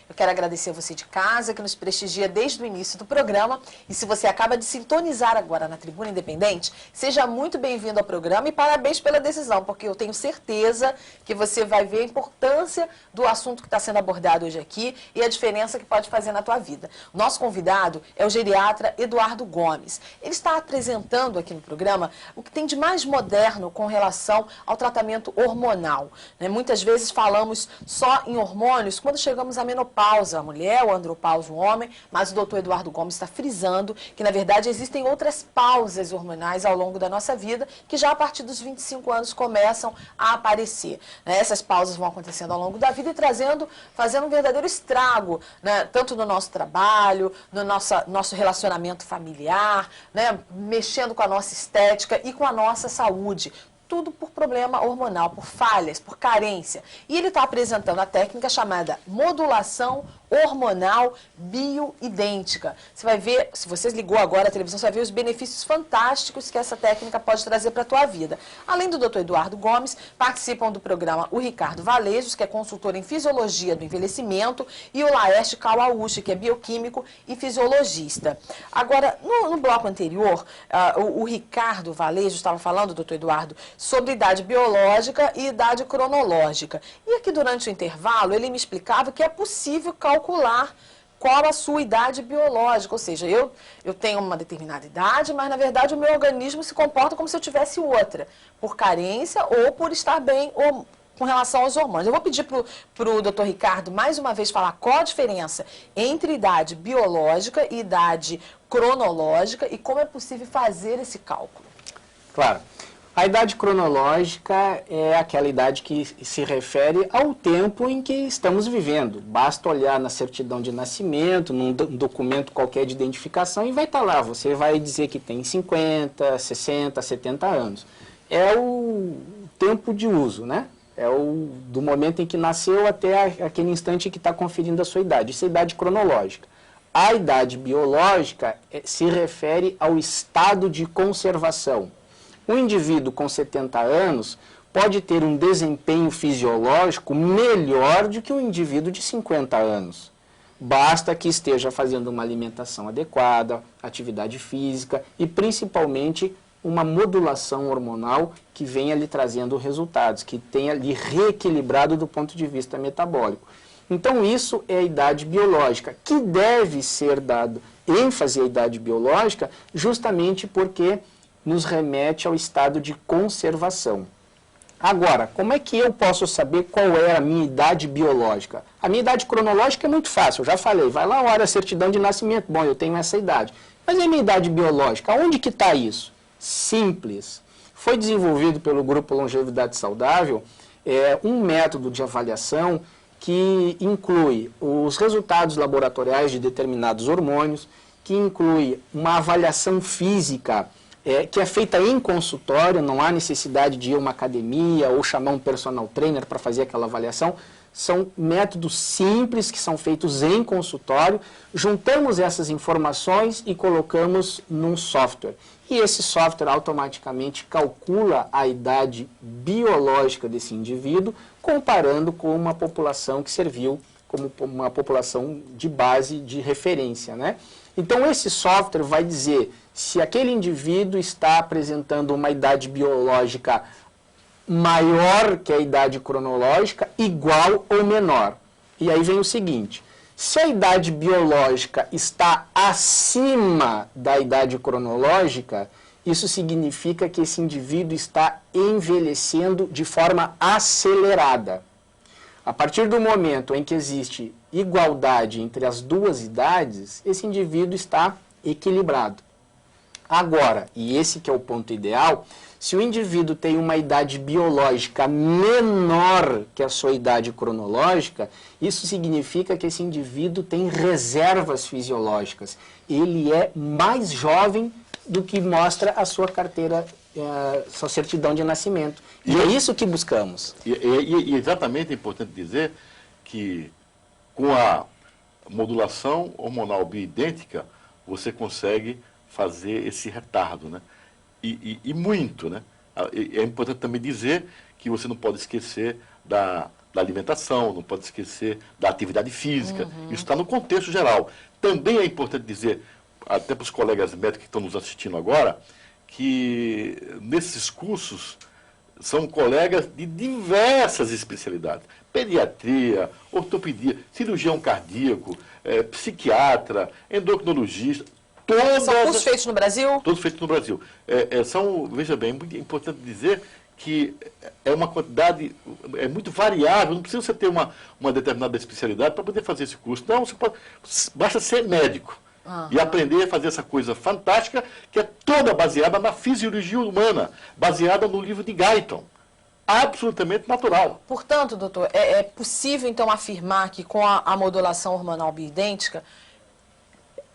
Eu quero agradecer a você de casa, que nos prestigia desde o início do programa. E se você acaba de sintonizar agora na Tribuna Independente, seja muito bem-vindo ao programa e parabéns pela decisão, porque eu tenho certeza que você vai ver a importância do assunto que está sendo abordado hoje aqui e a diferença que pode fazer na tua vida. O nosso convidado é o geriatra Eduardo Gomes. Ele está apresentando aqui no programa o que tem de mais moderno com relação ao tratamento hormonal. Muitas vezes falamos só em hormônios quando chegamos à menopausa, a mulher, o andropausa, o homem, mas o doutor Eduardo Gomes está frisando que, na verdade, existem outras pausas hormonais ao longo da nossa vida que já a partir dos 25 anos começam a aparecer. Essas pausas vão acontecendo ao longo da vida e fazendo um verdadeiro estrago, tanto no nosso trabalho, no nosso relacionamento familiar, mexendo com a nossa estética e com a nossa saúde. Tudo por problema hormonal, por falhas, por carência. E ele está apresentando a técnica chamada modulação hormonal bioidêntica. Você vai ver, se você ligou agora a televisão, você vai ver os benefícios fantásticos que essa técnica pode trazer para a tua vida. Além do Dr. Eduardo Gomes, participam do programa o Ricardo Valejos, que é consultor em fisiologia do envelhecimento, e o Laércio Kawauchi, que é bioquímico e fisiologista. Agora, no bloco anterior, o Ricardo Valejos estava falando, Dr. Eduardo, sobre idade biológica e idade cronológica. E aqui durante o intervalo, ele me explicava que é possível calcular qual a sua idade biológica, ou seja, eu tenho uma determinada idade, mas na verdade o meu organismo se comporta como se eu tivesse outra, por carência ou por estar bem ou com relação aos hormônios. Eu vou pedir para o doutor Ricardo mais uma vez falar qual a diferença entre idade biológica e idade cronológica e como é possível fazer esse cálculo. Claro. A idade cronológica é aquela idade que se refere ao tempo em que estamos vivendo. Basta olhar na certidão de nascimento, num documento qualquer de identificação e vai estar lá. Você vai dizer que tem 50, 60, 70 anos. É o tempo de uso, né? É do momento em que nasceu até aquele instante em que está conferindo a sua idade. Isso é a idade cronológica. A idade biológica se refere ao estado de conservação. Um indivíduo com 70 anos pode ter um desempenho fisiológico melhor do que um indivíduo de 50 anos. Basta que esteja fazendo uma alimentação adequada, atividade física e principalmente uma modulação hormonal que venha lhe trazendo resultados, que tenha lhe reequilibrado do ponto de vista metabólico. Então isso é a idade biológica, que deve ser dado ênfase à idade biológica justamente porque nos remete ao estado de conservação. Agora, como é que eu posso saber qual é a minha idade biológica? A minha idade cronológica é muito fácil, eu já falei, vai lá, olha a certidão de nascimento, bom, eu tenho essa idade. Mas e a minha idade biológica? Onde que está isso? Simples. Foi desenvolvido pelo Grupo Longevidade Saudável um método de avaliação que inclui os resultados laboratoriais de determinados hormônios, que inclui uma avaliação física que é feita em consultório, não há necessidade de ir a uma academia ou chamar um personal trainer para fazer aquela avaliação. São métodos simples que são feitos em consultório, juntamos essas informações e colocamos num software. E esse software automaticamente calcula a idade biológica desse indivíduo, comparando com uma população que serviu como uma população de base de referência, né? Então esse software vai dizer se aquele indivíduo está apresentando uma idade biológica maior que a idade cronológica, igual ou menor. E aí vem o seguinte, se a idade biológica está acima da idade cronológica, isso significa que esse indivíduo está envelhecendo de forma acelerada. A partir do momento em que existe igualdade entre as duas idades, esse indivíduo está equilibrado. Agora, e esse que é o ponto ideal, se o indivíduo tem uma idade biológica menor que a sua idade cronológica, isso significa que esse indivíduo tem reservas fisiológicas. Ele é mais jovem do que mostra a sua carteira, sua certidão de nascimento. E é isso que buscamos. E exatamente é importante dizer que com a modulação hormonal bioidêntica, você consegue fazer esse retardo, né? E muito, né? É importante também dizer que você não pode esquecer da da alimentação, não pode esquecer da atividade física. Isso está no contexto geral. Também é importante dizer, até para os colegas médicos que estão nos assistindo agora, que nesses cursos são colegas de diversas especialidades. Pediatria, ortopedia, cirurgião cardíaco, psiquiatra, endocrinologista. São cursos feitos no Brasil? Todos feitos no Brasil. Veja bem, é muito importante dizer que é uma quantidade, é muito variável, não precisa você ter uma determinada especialidade para poder fazer esse curso. Não, basta ser médico e aprender a fazer essa coisa fantástica que é toda baseada na fisiologia humana, baseada no livro de Guyton. Absolutamente natural. Portanto, doutor, é possível então afirmar que com a modulação hormonal bioidêntica,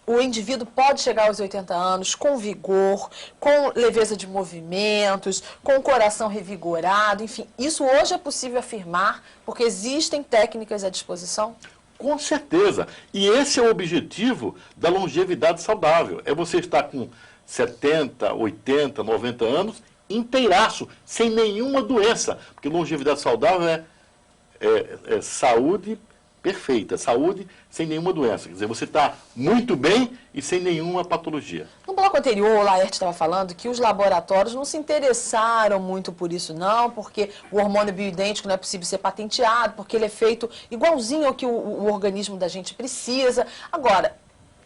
o indivíduo pode chegar aos 80 anos com vigor, com leveza de movimentos, com o coração revigorado, enfim. Isso hoje é possível afirmar, porque existem técnicas à disposição? Com certeza. E esse é o objetivo da longevidade saudável. É você estar com 70, 80, 90 anos inteiraço, sem nenhuma doença. Porque longevidade saudável é saúde perfeita, saúde sem nenhuma doença. Quer dizer, você está muito bem e sem nenhuma patologia. No bloco anterior, o Laerte estava falando que os laboratórios não se interessaram muito por isso não, porque o hormônio bioidêntico não é possível ser patenteado, porque ele é feito igualzinho ao que o organismo da gente precisa. Agora,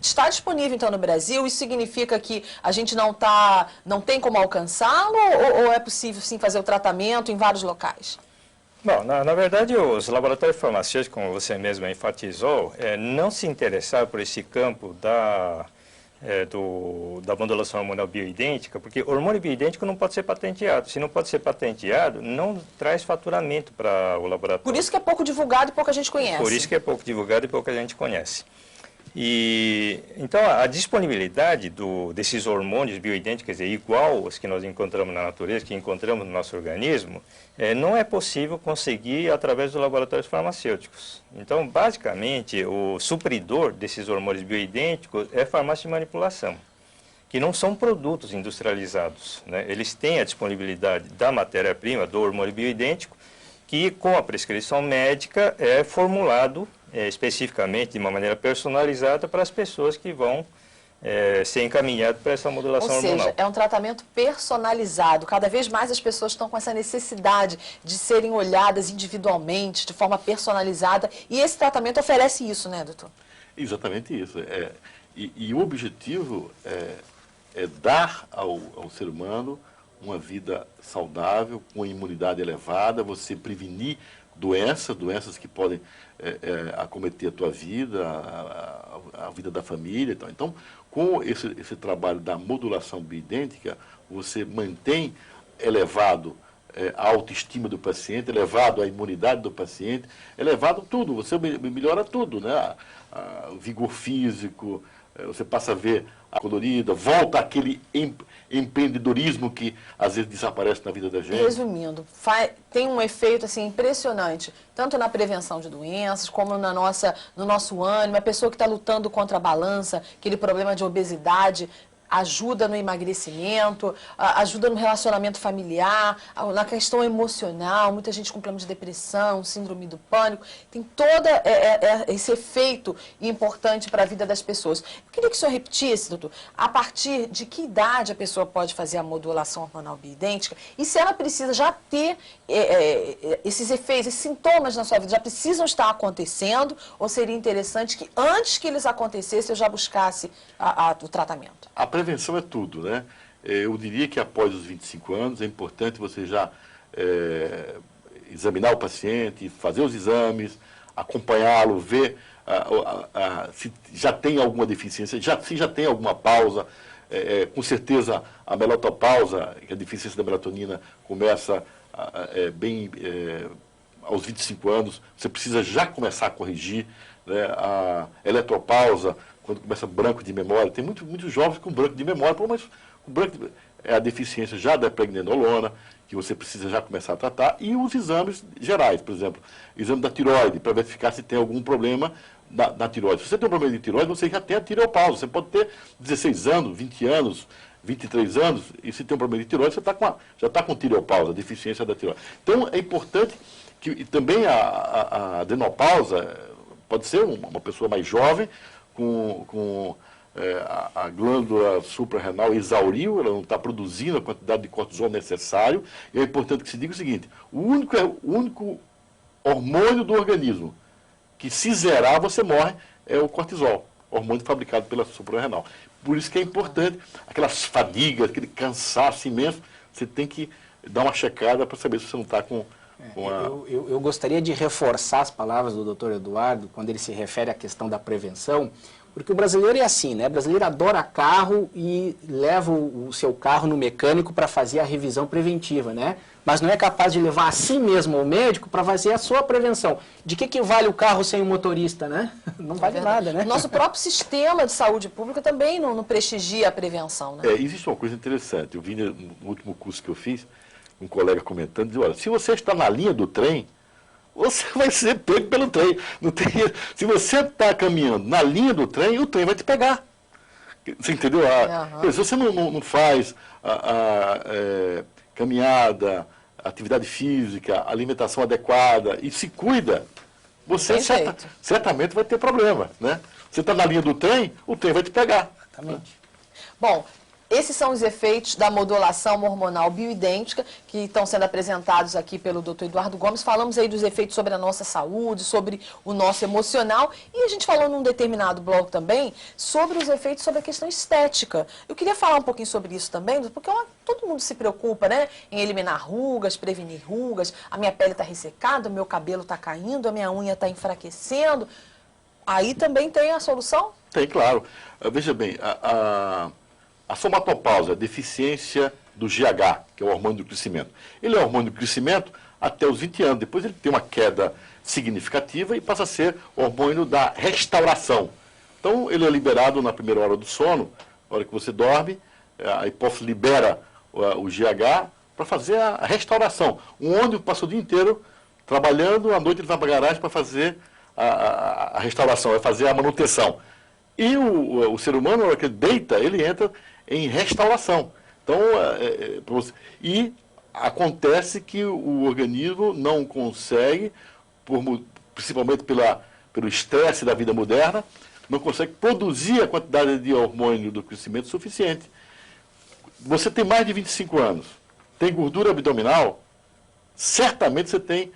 está disponível então no Brasil, isso significa que a gente não tem como alcançá-lo ou é possível sim fazer o tratamento em vários locais? Bom, na verdade, os laboratórios farmacêuticos, como você mesmo enfatizou, não se interessaram por esse campo da modulação hormonal bioidêntica, porque hormônio bioidêntico não pode ser patenteado. Se não pode ser patenteado, não traz faturamento para o laboratório. Por isso que é pouco divulgado e pouca gente conhece. Por isso que é pouco divulgado e pouca gente conhece. Então, a disponibilidade desses hormônios bioidênticos, quer dizer, igual os que nós encontramos na natureza, que encontramos no nosso organismo, não é possível conseguir através dos laboratórios farmacêuticos. Então, basicamente, o supridor desses hormônios bioidênticos é farmácia de manipulação, que não são produtos industrializados, né? Eles têm a disponibilidade da matéria-prima, do hormônio bioidêntico, que com a prescrição médica é formulado especificamente, de uma maneira personalizada para as pessoas que vão ser encaminhadas para essa modulação hormonal. Ou seja, é um tratamento personalizado. Cada vez mais as pessoas estão com essa necessidade de serem olhadas individualmente, de forma personalizada, e esse tratamento oferece isso, né, doutor? Exatamente isso. E o objetivo é dar ao ser humano uma vida saudável, com imunidade elevada, você prevenir doenças que podem acometer a tua vida, a vida da família e tal. Então, com esse trabalho da modulação bioidêntica, você mantém elevado a autoestima do paciente, elevado a imunidade do paciente, elevado tudo, você melhora tudo, né? O vigor físico, você passa a ver a colorida, volta aquele empreendedorismo que às vezes desaparece na vida da gente. Resumindo, tem um efeito assim, impressionante, tanto na prevenção de doenças, como no nosso ânimo. A pessoa que está lutando contra a balança, aquele problema de obesidade, ajuda no emagrecimento, ajuda no relacionamento familiar, na questão emocional, muita gente com problema de depressão, síndrome do pânico, tem todo esse efeito importante para a vida das pessoas. Eu queria que o senhor repetisse, doutor, a partir de que idade a pessoa pode fazer a modulação hormonal bioidêntica e se ela precisa já ter esses efeitos, esses sintomas na sua vida, já precisam estar acontecendo ou seria interessante que antes que eles acontecessem eu já buscasse o tratamento? A prevenção é tudo, né? Eu diria que após os 25 anos é importante você já examinar o paciente, fazer os exames, acompanhá-lo, ver se já tem alguma deficiência, se já tem alguma pausa. Com certeza a melotopausa, que é a deficiência da melatonina, começa aos 25 anos, você precisa já começar a corrigir, né? A eletropausa, quando começa branco de memória, tem muitos jovens com branco de memória, mas o branco é a deficiência já da pregnenolona, que você precisa já começar a tratar, e os exames gerais, por exemplo, exame da tireoide, para verificar se tem algum problema na tireoide. Se você tem um problema de tireoide, você já tem a tireopausa, você pode ter 16 anos, 20 anos, 23 anos, e se tem um problema de tireoide, você já está com tireopausa, deficiência da tireoide. Então, é importante E também a adenopausa pode ser uma pessoa mais jovem, com a glândula suprarrenal exauriu, ela não está produzindo a quantidade de cortisol necessário. E é importante que se diga o seguinte: o único hormônio do organismo que, se zerar, você morre, é o cortisol, hormônio fabricado pela suprarrenal. Por isso que é importante, aquelas fadigas, aquele cansaço imenso, você tem que dar uma checada para saber se você não está com a... Eu gostaria de reforçar as palavras do Dr. Eduardo, quando ele se refere à questão da prevenção, porque o brasileiro é assim, né? O brasileiro adora carro e leva o seu carro no mecânico para fazer a revisão preventiva, né? Mas não é capaz de levar a si mesmo ao médico para fazer a sua prevenção. De que vale o carro sem o motorista, né? Não vale nada, né? Nosso próprio sistema de saúde pública também não prestigia a prevenção, né? Existe uma coisa interessante. Eu vi no último curso que eu fiz, um colega comentando, dizia: olha, se você está na linha do trem, você vai ser pego pelo trem. Não tem... Se você está caminhando na linha do trem, o trem vai te pegar. Você entendeu? Se você não faz caminhada, atividade física, alimentação adequada e se cuida, você certamente vai ter problema, né? Você está na linha do trem, o trem vai te pegar. Exatamente. Bom, esses são os efeitos da modulação hormonal bioidêntica que estão sendo apresentados aqui pelo Dr. Eduardo Gomes. Falamos aí dos efeitos sobre a nossa saúde, sobre o nosso emocional, e a gente falou num determinado bloco também sobre os efeitos sobre a questão estética. Eu queria falar um pouquinho sobre isso também, porque todo mundo se preocupa, né, em eliminar rugas, prevenir rugas. A minha pele está ressecada, o meu cabelo está caindo, a minha unha está enfraquecendo. Aí também tem a solução? Tem, claro. Veja bem, a somatopausa, a deficiência do GH, que é o hormônio do crescimento. Ele é o hormônio do crescimento até os 20 anos. Depois ele tem uma queda significativa e passa a ser o hormônio da restauração. Então, ele é liberado na primeira hora do sono, na hora que você dorme, a hipófise libera o GH para fazer a restauração. Um ônibus passa o dia inteiro trabalhando, à noite ele vai para a garagem para fazer a restauração, vai fazer a manutenção. E o ser humano, na hora que ele deita, ele entra em restauração. Então, e acontece que o organismo não consegue, principalmente pelo estresse da vida moderna, não consegue produzir a quantidade de hormônio do crescimento suficiente. Você tem mais de 25 anos, tem gordura abdominal, certamente você tem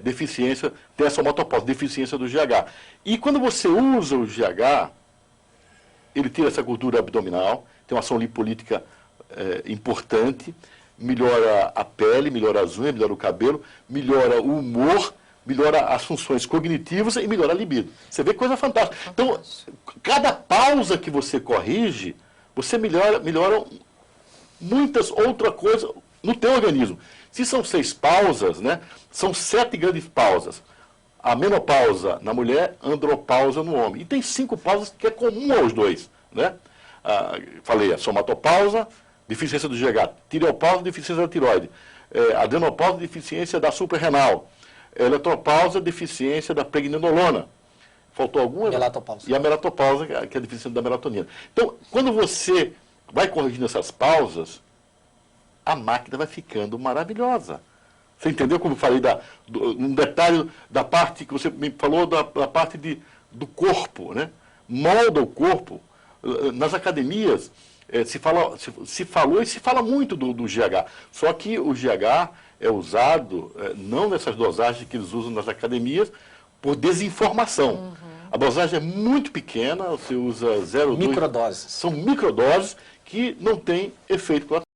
deficiência, tem a somatopausa, deficiência do GH. E quando você usa o GH, ele tira essa gordura abdominal, tem uma ação lipolítica importante, melhora a pele, melhora as unhas, melhora o cabelo, melhora o humor, melhora as funções cognitivas e melhora a libido. Você vê coisa fantástica. Então, cada pausa que você corrige, você melhora muitas outras coisas no teu organismo. Se são 6 pausas, né, são 7 grandes pausas. A menopausa na mulher, andropausa no homem. E tem 5 pausas que é comum aos dois, né? Falei, a somatopausa, deficiência do GH, tireopausa, deficiência da tiroide, adenopausa, deficiência da suprarrenal, eletropausa, deficiência da pregnenolona. Faltou alguma? Melatopausa. E a melatopausa, que é a deficiência da melatonina. Então, quando você vai corrigindo essas pausas, a máquina vai ficando maravilhosa. Você entendeu como eu falei um detalhe da parte que você me falou, da parte do corpo, né? Molda o corpo. Nas academias se falou e se fala muito do GH. Só que o GH é usado, não nessas dosagens que eles usam nas academias, por desinformação. A dosagem é muito pequena, você usa 0,2... Microdoses. São microdoses que não têm efeito colateral.